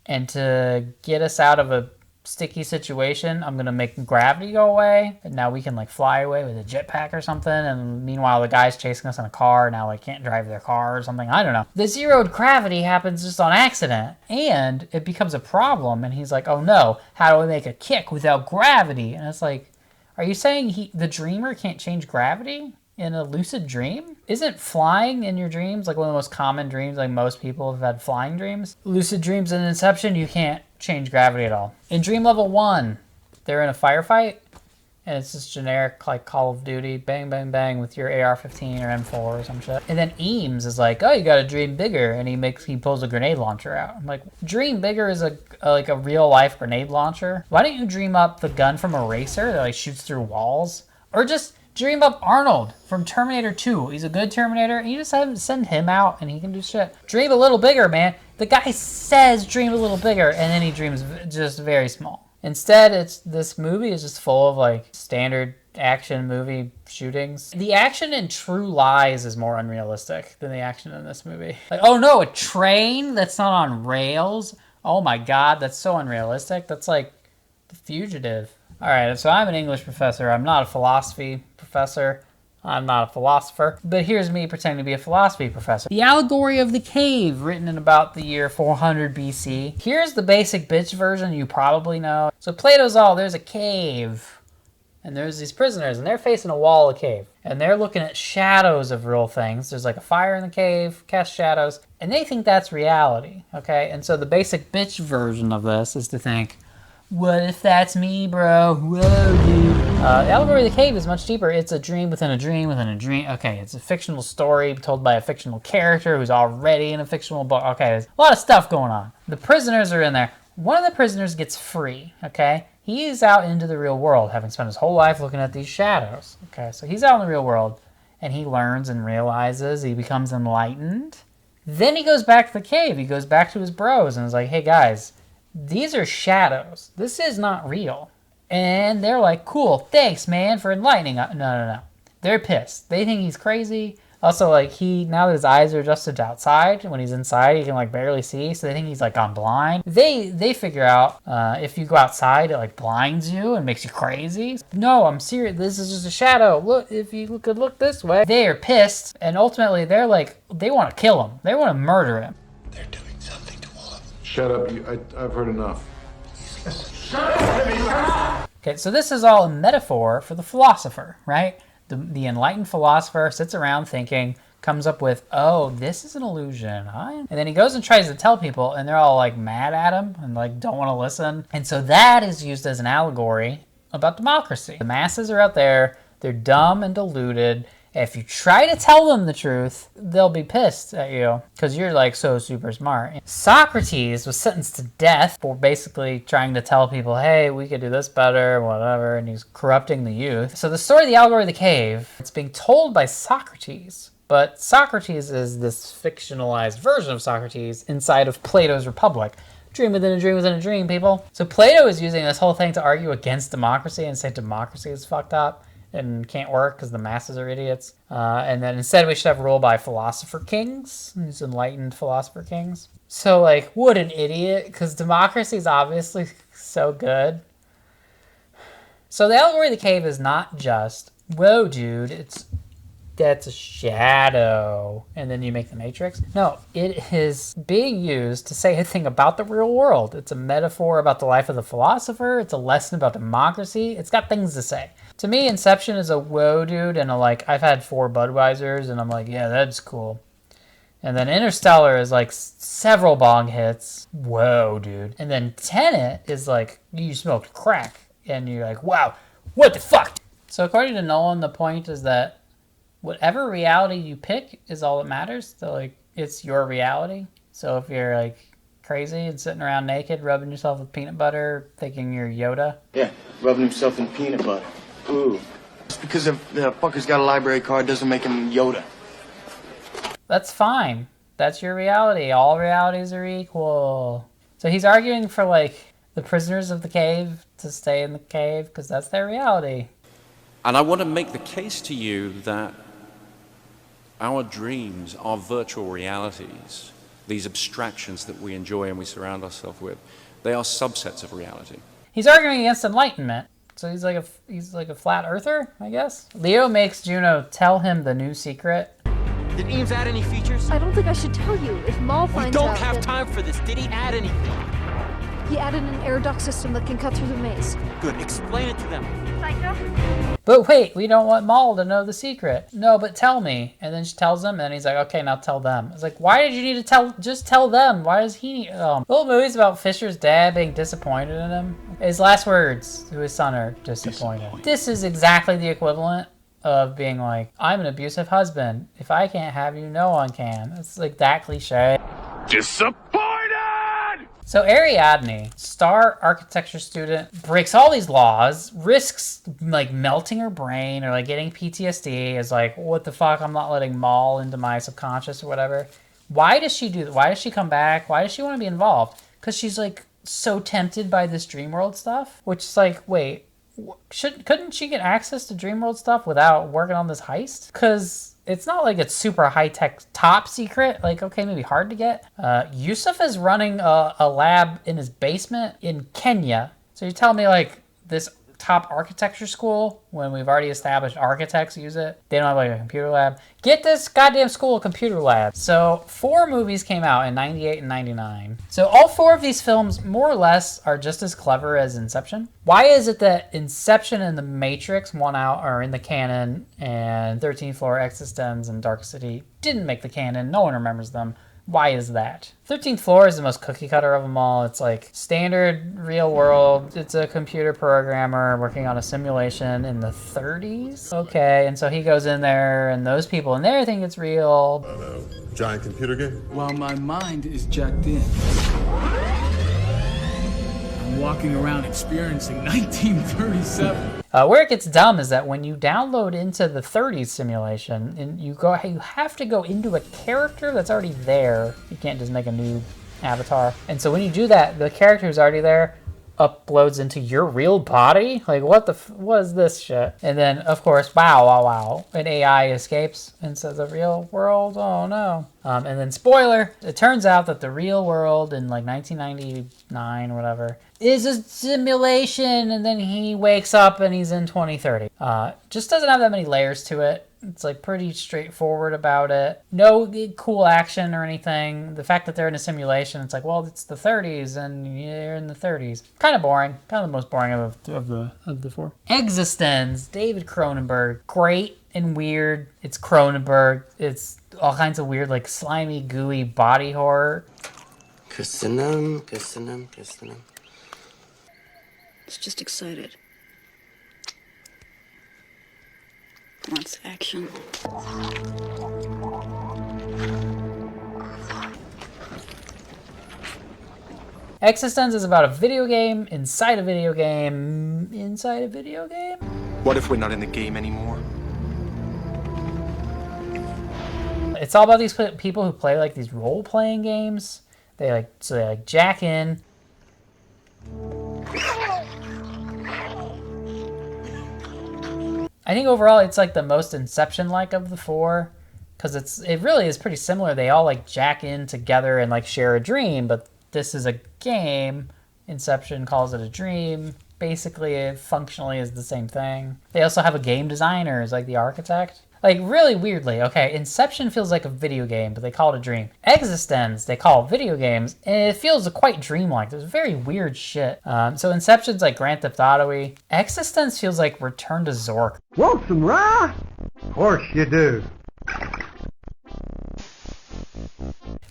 and to get us out of a sticky situation, I'm going to make gravity go away, and now we can like fly away with a jetpack or something, and meanwhile the guy's chasing us in a car, now I can't drive their car or something. I don't know. The zeroed gravity happens just on accident, and it becomes a problem, and he's like, oh no, how do I make a kick without gravity? And it's like, are you saying the dreamer can't change gravity in a lucid dream? Isn't flying in your dreams like one of the most common dreams? Like most people have had flying dreams. Lucid dreams in Inception, you can't change gravity at all. In dream level 1, they're in a firefight, and it's just generic like Call of Duty, bang, bang, bang with your AR-15 or M4 or some shit. And then Eames is like, oh, you gotta dream bigger, and he pulls a grenade launcher out. I'm like, dream bigger is like a real life grenade launcher. Why don't you dream up the gun from Eraser that like shoots through walls? Or just dream up Arnold from Terminator 2. He's a good Terminator, and you just have to send him out, and he can do shit. Dream a little bigger, man. The guy says dream a little bigger, and then he dreams just very small. Instead, this movie is just full of like standard action movie shootings. The action in True Lies is more unrealistic than the action in this movie. Like, oh no, a train that's not on rails? Oh my god, that's so unrealistic. That's like The Fugitive. Alright, so I'm an English professor. I'm not a philosophy professor. I'm not a philosopher. But here's me pretending to be a philosophy professor. The Allegory of the Cave, written in about the year 400 BC. Here's the basic bitch version you probably know. So Plato's there's a cave. And there's these prisoners, and they're facing a wall of cave. And they're looking at shadows of real things. There's like a fire in the cave, cast shadows. And they think that's reality, okay? And so the basic bitch version of this is to think, what if that's me, bro? Whoa, dude. The Allegory of the Cave is much deeper. It's a dream within a dream within a dream. Okay, it's a fictional story told by a fictional character who's already in a fictional book. Okay, there's a lot of stuff going on. The prisoners are in there. One of the prisoners gets free, okay? He's out into the real world, having spent his whole life looking at these shadows. Okay, so he's out in the real world, and he learns and realizes, he becomes enlightened. Then he goes back to the cave. He goes back to his bros and is like, hey guys, these are shadows. This is not real. And they're like, cool, thanks, man, for enlightening us. No. They're pissed. They think he's crazy. Also, like, now that his eyes are adjusted to outside, when he's inside, he can, like, barely see, so they think he's, like, gone blind. They figure out if you go outside, it, like, blinds you and makes you crazy. No, I'm serious. This is just a shadow. Look, if you could look this way. They are pissed, and ultimately, they're like, they want to kill him. They want to murder him. Shut up, I've heard enough. Shut up, Timmy, come on! Okay, so this is all a metaphor for the philosopher, right? The enlightened philosopher sits around thinking, comes up with, oh, this is an illusion. And then he goes and tries to tell people, and they're all like mad at him and like don't want to listen. And so that is used as an allegory about democracy. The masses are out there, they're dumb and deluded. If you try to tell them the truth, they'll be pissed at you because you're like so super smart. Socrates was sentenced to death for basically trying to tell people, hey, we could do this better, whatever, and he's corrupting the youth. So the story of the Allegory of the Cave, it's being told by Socrates, but Socrates is this fictionalized version of Socrates inside of Plato's Republic. Dream within a dream within a dream, people. So Plato is using this whole thing to argue against democracy and say democracy is fucked up and can't work because the masses are idiots. And then instead we should have rule by philosopher kings, these enlightened philosopher kings. So like, what an idiot, because democracy is obviously so good. So the Allegory of the Cave is not just, whoa dude, that's a shadow, and then you make the Matrix. No, it is being used to say a thing about the real world. It's a metaphor about the life of the philosopher. It's a lesson about democracy. It's got things to say. To me, Inception is a whoa, dude, and a like, I've had 4 Budweisers, and I'm like, yeah, that's cool. And then Interstellar is like several bong hits. Whoa, dude. And then Tenet is like, you smoked crack, and you're like, wow, what the fuck? So according to Nolan, the point is that whatever reality you pick is all that matters. So like, it's your reality. So if you're like crazy and sitting around naked, rubbing yourself with peanut butter, thinking you're Yoda. Yeah, rubbing himself in peanut butter. Ooh. Just because a fucker's got a library card doesn't make him Yoda. That's fine. That's your reality. All realities are equal. So he's arguing for, like, the prisoners of the cave to stay in the cave because that's their reality. And I want to make the case to you that our dreams are virtual realities, these abstractions that we enjoy and we surround ourselves with. They are subsets of reality. He's arguing against enlightenment. So he's like a flat earther, I guess. Leo makes Juno tell him the new secret. Did Eames add any features? I don't think I should tell you. If Maul finds out... We don't have time for this. Did he add anything? He added an air duct system that can cut through the maze. Good. Explain it to them. Psycho? But wait, we don't want Maul to know the secret. No, but tell me. And then she tells him, and then he's like, okay, now tell them. It's like, why did you need to just tell them? Why does he need... The whole movie's about Fisher's dad being disappointed in him. His last words to his son are disappointed. This is exactly the equivalent of being like, I'm an abusive husband. If I can't have you, no one can. It's like that cliche. Disappointed! So Ariadne, star architecture student, breaks all these laws, risks like melting her brain or like getting PTSD, is like, what the fuck, I'm not letting Maul into my subconscious or whatever. Why does she do that? Why does she come back? Why does she want to be involved? Because she's like so tempted by this Dreamworld stuff, which is like, wait, couldn't she get access to Dreamworld stuff without working on this heist? Because it's not like it's super high-tech top secret. Like, okay, maybe hard to get. Yusuf is running a lab in his basement in Kenya. So you tell me, like, this top architecture school, when we've already established architects use it, they don't have, like, a computer lab. Get this goddamn school a computer lab. So 4 movies came out in 98 and 99. So all 4 of these films, more or less, are just as clever as Inception. Why is it that Inception and The Matrix won out, are in the canon, and 13th Floor, eXistenZ, and Dark City didn't make the canon? No one remembers them. Why is that? 13th Floor is the most cookie cutter of them all. It's like standard real world. It's a computer programmer working on a simulation in the 30s. Okay, and so he goes in there and those people in there think it's real. Giant computer game? While my mind is jacked in, I'm walking around experiencing 1937. Where it gets dumb is that when you download into the 30s simulation, and you have to go into a character that's already there. You can't just make a new avatar. And so when you do that, the character who's already there uploads into your real body? Like, what is this shit? And then, of course, wow, an AI escapes and says, the real world? Oh, no. And then, spoiler, it turns out that the real world in, like, 1999 or whatever is a simulation, and then he wakes up and he's in 2030. Just doesn't have that many layers to it. It's like pretty straightforward about it. No cool action or anything. The fact that they're in a simulation, it's like, well, it's the 30s and you're in the 30s. Kind of boring. Kind of the most boring of the 4. eXistenZ, David Cronenberg. Great and weird. It's Cronenberg. It's all kinds of weird, like slimy, gooey body horror. Kissing them. It's just excited. Wants action. eXistenZ is about a video game inside a video game inside a video game. What if we're not in the game anymore? It's all about these people who play like these role-playing games. They jack in. I think overall it's like the most Inception-like of the 4, because it really is pretty similar. They all like jack in together and like share a dream, but this is a game. Inception calls it a dream. Basically, it functionally is the same thing. They also have a game designer as like the architect. Like, really weirdly, okay, Inception feels like a video game, but they call it a dream. eXistenZ, they call video games, and it feels quite dreamlike. There's very weird shit. So Inception's like Grand Theft Auto-y. eXistenZ feels like Return to Zork. Want some rye? Of course you do.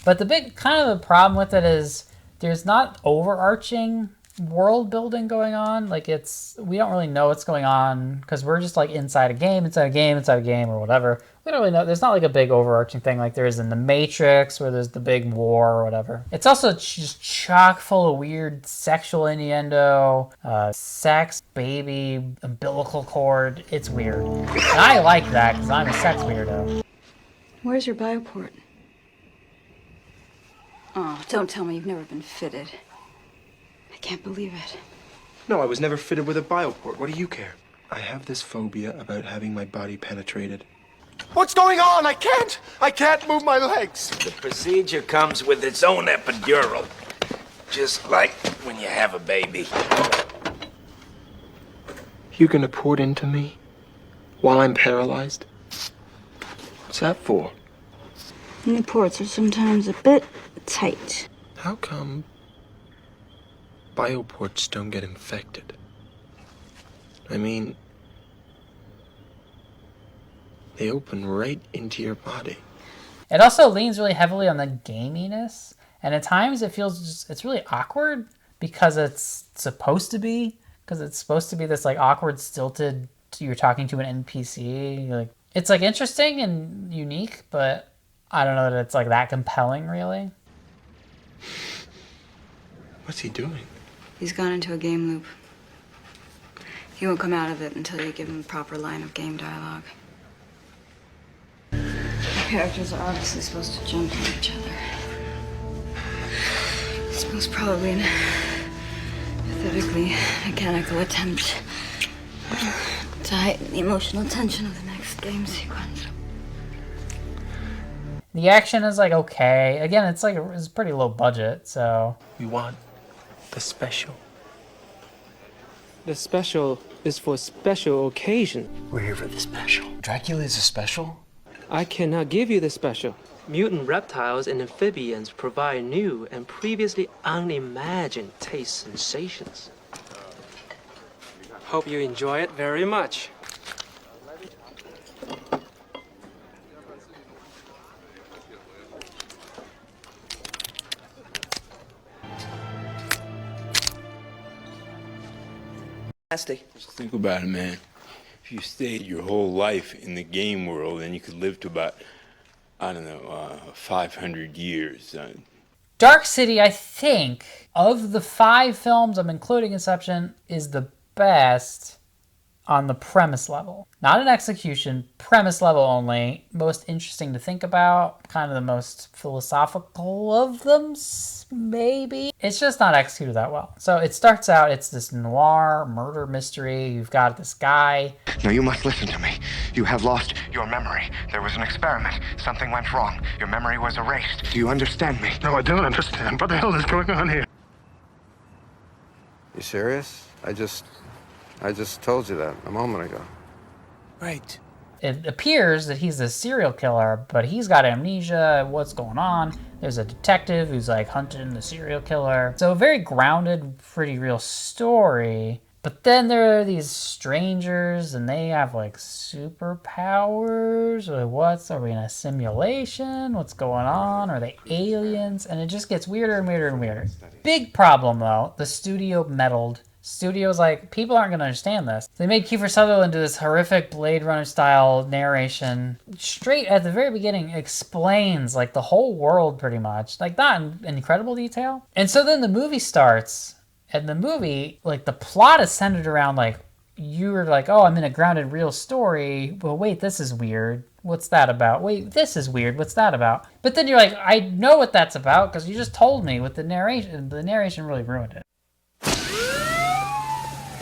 But the big kind of the problem with it is there's not overarching world building going on. Like we don't really know what's going on because we're just like inside a game or whatever. We don't really know. There's not like a big overarching thing like there is in The Matrix where there's the big war or whatever. It's also just chock full of weird sexual innuendo, sex, baby, umbilical cord. It's weird. And I like that because I'm a sex weirdo. Where's your bioport? Oh, don't tell me you've never been fitted. I can't believe it. No, I was never fitted with a bioport. What do you care? I have this phobia about having my body penetrated. What's going on? I can't move my legs. The procedure comes with its own epidural. Just like when you have a baby. You're gonna pour it into me while I'm paralyzed? What's that for? The ports are sometimes a bit tight. How come bioports don't get infected? I mean, they open right into your body. It also leans really heavily on the gaminess, and at times it feels it's really awkward because it's supposed to be this like awkward, stilted. You're talking to an NPC. Like it's like interesting and unique, but I don't know that it's like that compelling, really. What's he doing? He's gone into a game loop. He won't come out of it until you give him a proper line of game dialogue. The characters are obviously supposed to jump on each other. It's most probably an pathetically mechanical attempt to heighten the emotional tension of the next game sequence. The action is like okay. Again, it's pretty low budget, so We want the special. The special is for special occasion. We're here for the special. Dracula is a special? I cannot give you the special. Mutant reptiles and amphibians provide new and previously unimagined taste sensations. Hope you enjoy it very much. Just think about it, man. If you stayed your whole life in the game world, then you could live to about, 500 years. Dark City, I think, of the 5 films I'm including Inception, is the best on the premise level. Not an execution, premise level only. Most interesting to think about. Kind of the most philosophical of them, maybe. It's just not executed that well. So it starts out, it's this noir murder mystery. You've got this guy. Now you must listen to me. You have lost your memory. There was an experiment. Something went wrong. Your memory was erased. Do you understand me? No, I don't understand. What the hell is going on here? You serious? I just told you that a moment ago. Right. It appears that he's a serial killer, but he's got amnesia. What's going on? There's a detective who's like hunting the serial killer. So a very grounded, pretty real story. But then there are these strangers and they have like superpowers. Or are we in a simulation? What's going on? Are they aliens? And it just gets weirder and weirder and weirder. Big problem though, the studio meddled. Studio's like, people aren't going to understand this. They made Kiefer Sutherland do this horrific Blade Runner style narration. Straight at the very beginning explains like the whole world pretty much. Like not in incredible detail. And so then the movie starts. And the movie, like the plot is centered around like, you were like, oh, I'm in a grounded real story. Well, wait, this is weird. What's that about? Wait, this is weird. What's that about? But then you're like, I know what that's about because you just told me with the narration. The narration really ruined it.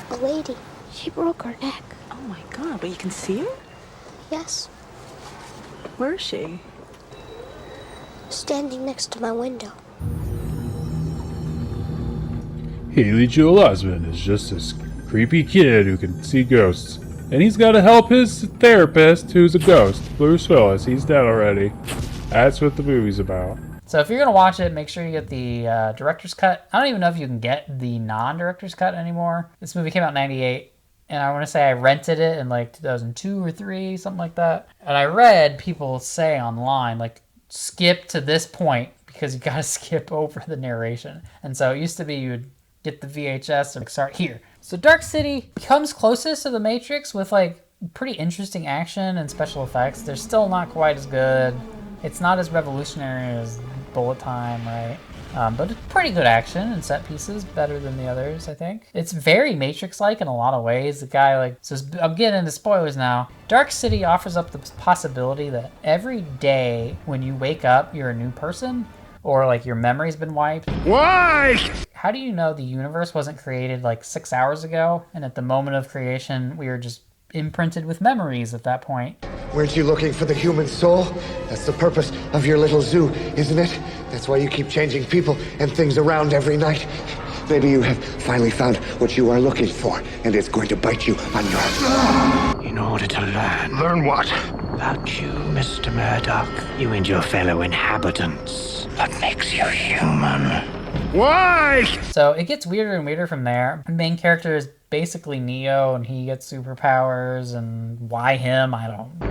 A lady. She broke her neck. Oh my god, but you can see her? Yes. Where is she? Standing next to my window. Haley Joel Osment is just this creepy kid who can see ghosts. And he's got to help his therapist, who's a ghost, Bruce Willis. He's dead already. That's what the movie's about. So if you're going to watch it, make sure you get the director's cut. I don't even know if you can get the non-director's cut anymore. This movie came out in 98, and I want to say I rented it in like 2002 or 3, something like that. And I read people say online, like, skip to this point because you got to skip over the narration. And so it used to be you'd get the VHS and start here. So Dark City comes closest to the Matrix with like pretty interesting action and special effects. They're still not quite as good. It's not as revolutionary as Bullet Time, right? But it's pretty good action and set pieces, better than the others, I think. It's very Matrix-like in a lot of ways. The guy, like, so I'm getting into spoilers now. Dark City offers up the possibility that every day when you wake up, you're a new person, or like your memory's been wiped. Why? How do you know the universe wasn't created like 6 hours ago, and at the moment of creation, we were just imprinted with memories at that point? Weren't you looking for the human soul? That's the purpose of your little zoo, isn't it? That's why you keep changing people and things around every night. Maybe you have finally found what you are looking for, and it's going to bite you on your... In order to learn. Learn what? About you, Mr. Murdoch. You and your fellow inhabitants. What makes you human? Why? So it gets weirder and weirder from there. The main character is basically Neo, and he gets superpowers, and why him? I don't know.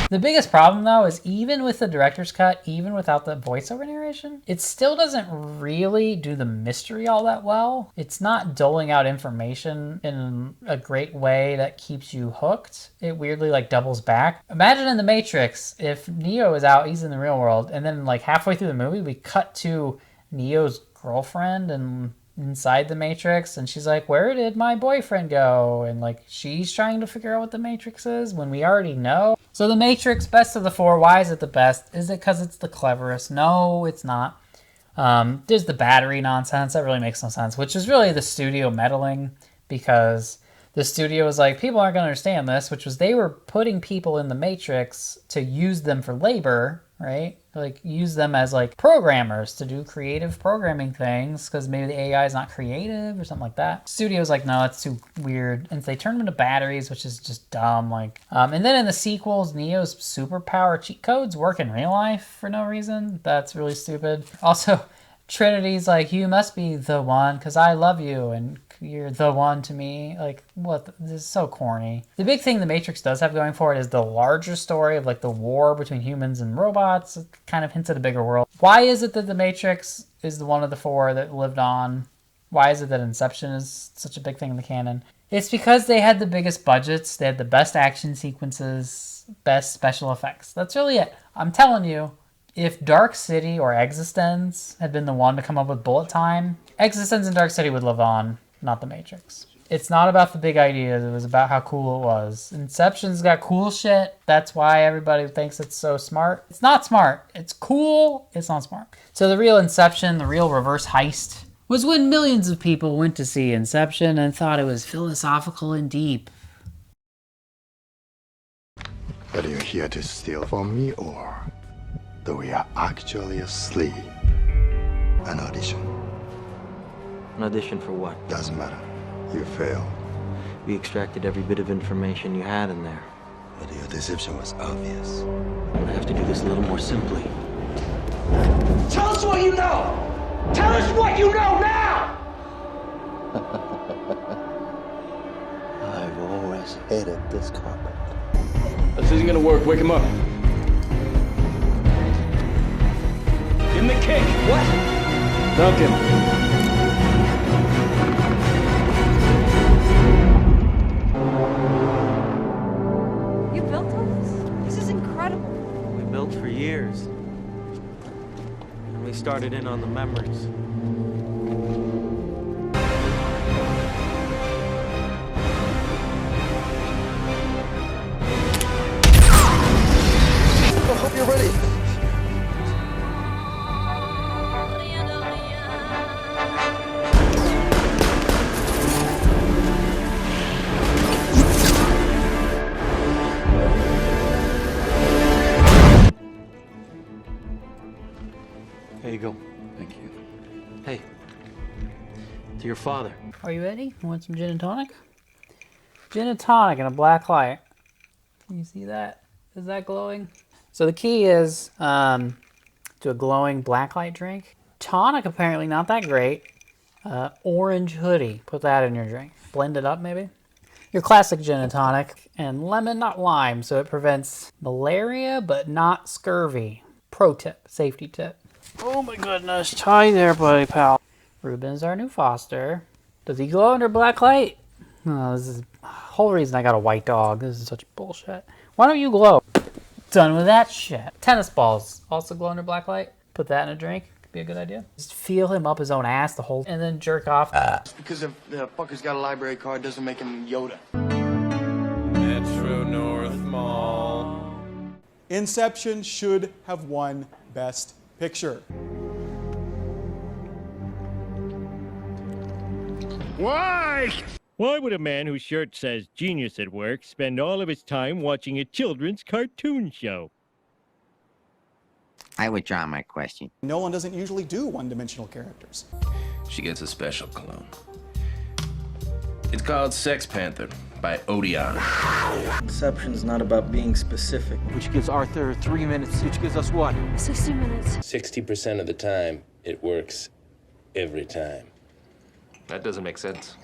The biggest problem though is even with the director's cut, even without the voiceover narration, it still doesn't really do the mystery all that well. It's not doling out information in a great way that keeps you hooked. It weirdly like doubles back. Imagine in The Matrix, if Neo is out, he's in the real world, and then like halfway through the movie, we cut to Neo's girlfriend and inside the Matrix, and she's like, where did my boyfriend go? And like she's trying to figure out what the Matrix is when we already know. So the Matrix, best of the four. Why is it the best? Is it because it's the cleverest? No, it's not. There's the battery nonsense that really makes no sense, which is really the studio meddling, because the studio was like, people aren't going to understand this, which was they were putting people in the Matrix to use them for labor, right? Like use them as like programmers to do creative programming things, because maybe the AI is not creative or something like that. Studio's like, no, that's too weird. And so they turn them into batteries, which is just dumb. Like, and then in the sequels, Neo's superpower cheat codes work in real life for no reason. That's really stupid. Also, Trinity's like, you must be the one because I love you and you're the one to me. Like, what? This is so corny. The big thing The Matrix does have going for it is the larger story of like the war between humans and robots. It kind of hints at a bigger world. Why is it that The Matrix is the one of the four that lived on? Why is it that Inception is such a big thing in the canon? It's because they had the biggest budgets, they had the best action sequences, best special effects. That's really it. I'm telling you, if Dark City or eXistenZ had been the one to come up with Bullet Time, eXistenZ and Dark City would live on, not The Matrix. It's not about the big ideas, it was about how cool it was. Inception's got cool shit, that's why everybody thinks it's so smart. It's not smart, it's cool, it's not smart. So the real Inception, the real reverse heist, was when millions of people went to see Inception and thought it was philosophical and deep. Are you here to steal from me, or do we are actually asleep? An audition. An audition for what? Doesn't matter. You failed. We extracted every bit of information you had in there. But your deception was obvious. I have to do this a little more simply. Tell us what you know! Tell us what you know now! I've always hated this carpet. This isn't gonna work. Wake him up. Give him the kick. What? Dunk him. You built all this? This is incredible. We built for years. And we started in on the memories. I hope you're ready. Here you go. Thank you. Hey, to your father. Are you ready? You want some gin and tonic? Gin and tonic and a black light. Can you see that? Is that glowing? So the key is to a glowing blacklight drink. Tonic, apparently not that great. Orange hoodie, put that in your drink. Blend it up maybe. Your classic gin and tonic, and lemon, not lime, so it prevents malaria but not scurvy. Pro tip, safety tip. Oh my goodness, tie there, buddy pal. Ruben's our new foster. Does he glow under blacklight? Oh, this is the whole reason I got a white dog. This is such bullshit. Why don't you glow? Done with that shit. Tennis balls also glow under blacklight. Put that in a drink. Could be a good idea. Just feel him up his own ass the whole, and then jerk off. Just because the fucker's got a library card doesn't make him Yoda. Metro North Mall. Inception should have won Best Picture. Why? Why would a man whose shirt says genius at work spend all of his time watching a children's cartoon show? I withdraw my question. Nolan doesn't usually do one-dimensional characters. She gets a special cologne. It's called Sex Panther by Odeon. Inception's not about being specific. Which gives Arthur 3 minutes, which gives us what? 60 minutes. 60% of the time, it works every time. That doesn't make sense.